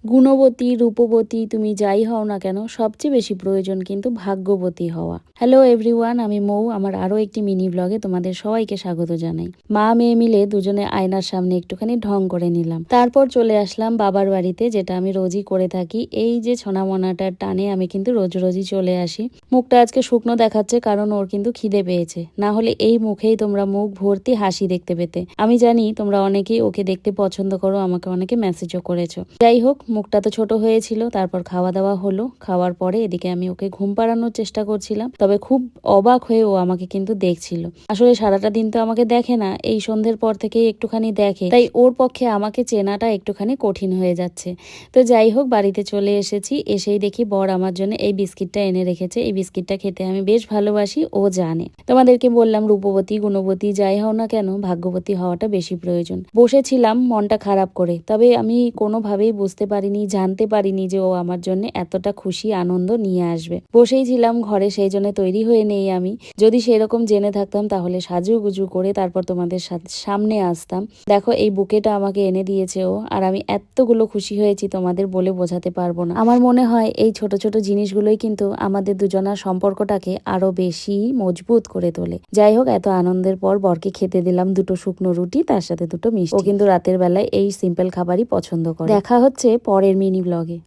গুণবতী, রূপবতী তুমি যাই হও না কেন, সবচেয়ে বেশি প্রয়োজন কিন্তু ভাগ্যবতী হওয়া। হ্যালো এভরিওয়ান, আমি মৌ। আমার আরও একটি মিনি ব্লগে তোমাদের সবাইকে স্বাগত জানাই। মা মেয়ে মিলে দুজনে আয়নার সামনে একটুখানি ঢং করে নিলাম। তারপর চলে আসলাম বাবার বাড়িতে, যেটা আমি রোজই করে থাকি। এই যে ছোনামোনাটার টানে আমি কিন্তু রোজই চলে আসি। মুখটা আজকে শুকনো দেখাচ্ছে, কারণ ওর কিন্তু খিদে পেয়েছে। না হলে এই মুখেই তোমরা মুখ ভর্তি হাসি দেখতে পেতে। আমি জানি তোমরা অনেকেই ওকে দেখতে পছন্দ করো, আমাকে অনেকে মেসেজও করেছো। যাই হোক, মুখটা তো ছোট হয়েছিল। তারপর খাওয়া দাওয়া হলো। খাওয়ার পরে এদিকে আমি ওকে ঘুম পাড়ানোর চেষ্টা করছিলাম, তবে খুব অবাক হয়ে ও আমাকে কিন্তু দেখছিল। আসলে সারাটা দিন তো আমাকে দেখে না, এই সন্ধ্যের পর থেকেই একটুখানি দেখে, তাই ওর পক্ষে আমাকে চেনাটা একটুখানি কঠিন হয়ে যাচ্ছে। তো যাই হোক, বাড়িতে চলে এসেছি। এসেই দেখি বর আমার জন্য এই বিস্কিটটা এনে রেখেছে। এই বিস্কিটটা খেতে আমি বেশ ভালোবাসি, ও জানে। তোমাদেরকে বললাম, রূপবতী গুণবতী যাই হও না কেন, ভাগ্যবতী হওয়াটা বেশি প্রয়োজন। বসেছিলাম মনটা খারাপ করে, তবে আমি কোনোভাবেই বুঝতে পারিনি, জানতে পারিনি যে ও আমার জন্য এতটা খুশি আনন্দ নিয়ে আসবে। বসেই ছিলাম ঘরে, সেই জন্য তৈরি হয়ে নেই আমি। যদি সেরকম জেনে থাকতাম তাহলে সাজুগুজু করে তারপর তোমাদের সামনে আসতাম। দেখো, এই বুকেটা আমাকে এনে দিয়েছে ও, আর আমি এতগুলো খুশি হয়েছি তোমাদের বলে বোঝাতে পারবো না। আমার মনে হয় এই ছোট ছোট জিনিসগুলোই কিন্তু আমাদের দুজনার সম্পর্কটাকে আরো বেশি মজবুত করে তোলে। যাই হোক, এত আনন্দের পর বরকে খেতে দিলাম দুটো শুকনো রুটি, তার সাথে দুটো মিষ্টি। ও কিন্তু রাতের বেলায় এই সিম্পল খাবারই পছন্দ করে। দেখা হচ্ছে পরের মিনি ব্লগে।